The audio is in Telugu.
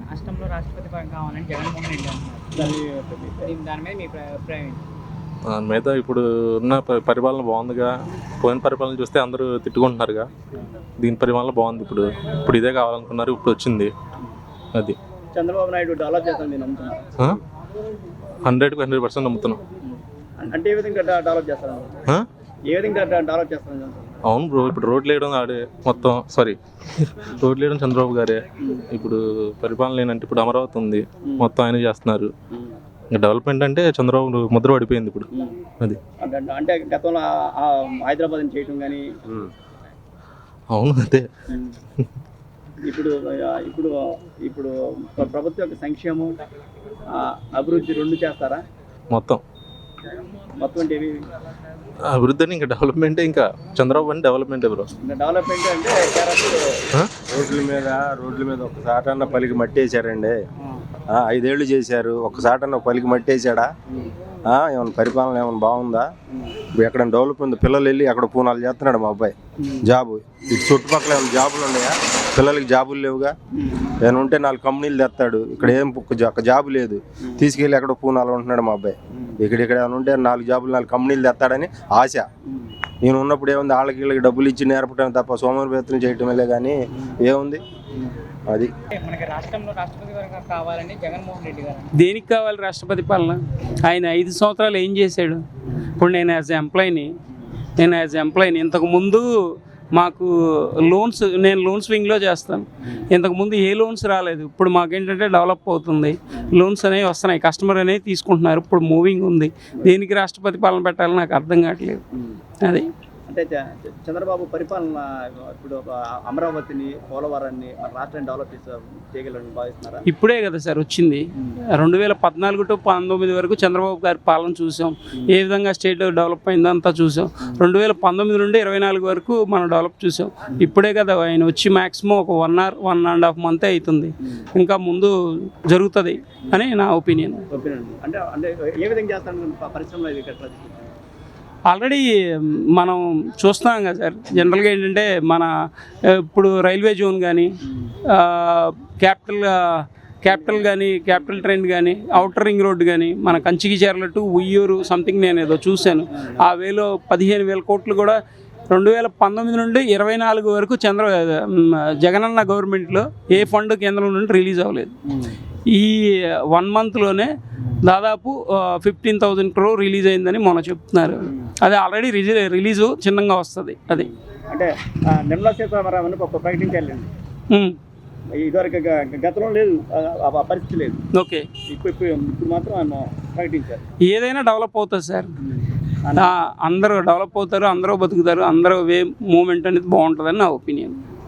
రాష్ట్రంలో రాష్ట్రపతి పదవి కావాలని జగన్మోహన్ రెడ్డి అంటున్నారు. దాని మీద మీ అభిప్రాయం ఏంటి? దాని మీద ఇప్పుడు ఉన్న పరిపాలన బాగుందిగా. పోయిన పరిపాలన చూస్తే అందరూ తిట్టుకుంటున్నారుగా. దీని పరిపాలన బాగుంది. ఇప్పుడు ఇదే కావాలనుకున్నారు, ఇప్పుడు వచ్చింది. అది చంద్రబాబు నాయుడు డెవలప్ చేస్తాను నేను నమ్ముతున్నాను. 100కి 100% నమ్ముతున్నాం. అంటే ఏ విధంగా డెవలప్ చేస్తాను, ఏ విధంగా డెవలప్ చేస్తాను? అవును బ్రో, ఇప్పుడు రోడ్లు వేయడం ఆడే మొత్తం. రోడ్లు వేయడం చంద్రబాబు గారే. ఇప్పుడు పరిపాలన ఏంటంటే ఇప్పుడు అమరావతి ఉంది, మొత్తం ఆయన చేస్తున్నారు. డెవలప్మెంట్ అంటే చంద్రబాబు ముద్ర పడిపోయింది ఇప్పుడు. అది అంటే గతంలో హైదరాబాద్ చేయటం కానీ. అవును అదే. ఇప్పుడు ఇప్పుడు ఇప్పుడు ప్రభుత్వం యొక్క సంక్షేమం అభివృద్ధి రెండు చేస్తారా? మొత్తం అంటే అభివృద్ధి అని ఇంకా డెవలప్మెంటే. ఇంకా చంద్రబాబు అని డెవలప్మెంటే బ్రో. డెవలప్మెంట్ అంటే రోడ్ల మీద ఒక్కసాటన్న పలికి మట్టేశారండి. 5 ఏళ్ళు చేశారు, ఒక్కసాటన్న పలికి మట్టేశాడా? ఏమైనా పరిపాలన ఏమైనా బాగుందా? ఇప్పుడు ఎక్కడ డెవలప్ ఉంది? పిల్లలు వెళ్ళి అక్కడ పూనాలు చేస్తున్నాడు మా అబ్బాయి జాబు. ఇటు చుట్టుపక్కల ఏమైనా జాబులు ఉన్నాయా? పిల్లలకి జాబులు లేవుగా. ఏమైనా ఉంటే 4 కంపెనీలు తెస్తాడు, ఇక్కడ ఏం ఒక జాబు లేదు. తీసుకెళ్ళి ఎక్కడ పూనాలు ఉంటున్నాడు మా అబ్బాయి. ఇక్కడ ఏమైనా ఉంటే 4 జాబులు 4 కంపెనీలు తెస్తాడని ఆశ. నేను ఉన్నప్పుడు ఏముంది, వాళ్ళకి వీళ్ళకి డబ్బులు ఇచ్చి నేర్పడం తప్ప సోమవారం చేయటమే కానీ ఏముంది? అది మనకి రాష్ట్రంలో రాష్ట్రపతి పదవి కావాలని జగన్మోహన్ రెడ్డి గారు. దేనికి కావాలి రాష్ట్రపతి పాలన? ఆయన 5 సంవత్సరాలు ఏం చేశాడు? ఇప్పుడు నేను యాజ్ ఎంప్లాయీని ఇంతకుముందు మాకు నేను లోన్స్ వింగ్లో చేస్తాను. ఇంతకుముందు ఏ లోన్స్ రాలేదు. ఇప్పుడు మాకేంటంటే డెవలప్ అవుతుంది, లోన్స్ అనేవి వస్తున్నాయి, కస్టమర్ అనేవి తీసుకుంటున్నారు. ఇప్పుడు మూవింగ్ ఉంది. దేనికి రాష్ట్రపతి పాలన పెట్టాలని నాకు అర్థం కావట్లేదు. అది అంటే చంద్రబాబు పరిపాలన ఇప్పుడు అమరావతిని, పోలవరాన్ని మన రాష్ట్రాన్ని డెవలప్ చేయగలని భావిస్తున్నారా? ఇప్పుడే కదా సార్ వచ్చింది. 2014 to 19 వరకు చంద్రబాబు గారి పాలన చూసాం, ఏ విధంగా స్టేట్ డెవలప్ అయిందో అంతా చూసాం. 2019 నుండి 24 వరకు మనం డెవలప్ చూసాం. ఇప్పుడే కదా ఆయన వచ్చి మ్యాక్సిమం ఒక 1 or 1.5 month అవుతుంది. ఇంకా ముందు జరుగుతుంది అని నా ఒపీనియన్. అంటే ఏ విధంగా చేస్తాను పరిశ్రమలో? ఆల్రెడీ మనం చూస్తున్నాం కదా సార్. జనరల్గా ఏంటంటే మన ఇప్పుడు రైల్వే జోన్ కానీ, క్యాపిటల్ కానీ, క్యాపిటల్ ట్రైన్ కానీ, అవుటర్ రింగ్ రోడ్డు కానీ, మన కంచికిచర్ల టు ఉయ్యూరు సంథింగ్ నేను ఏదో చూశాను. ఆ వేలో 15,000 కోట్లు కూడా 2019 నుండి 24 వరకు జగనన్న గవర్నమెంట్లో ఏ ఫండ్ కేంద్రం నుండి రిలీజ్ అవ్వలేదు. ఈ 1 monthలోనే దాదాపు 15,000 crore రిలీజ్ అయిందని మొన్న చెప్తున్నారు. అది ఆల్రెడీ రిలీజు చిన్నగా వస్తుంది. అది అంటే నిర్మలా సీతారామన్ ప్రకటించాలండి. ఇదివరకు గతంలో లేదు, పరిస్థితి లేదు. ఓకే, ఇప్పుడు మాత్రం ఆయన ప్రకటించారు. ఏదైనా డెవలప్ అవుతుంది సార్. అందరూ డెవలప్ అవుతారు, అందరూ బతుకుతారు, అందరూ వే మూమెంట్ అనేది బాగుంటుందని నా ఒపీనియన్.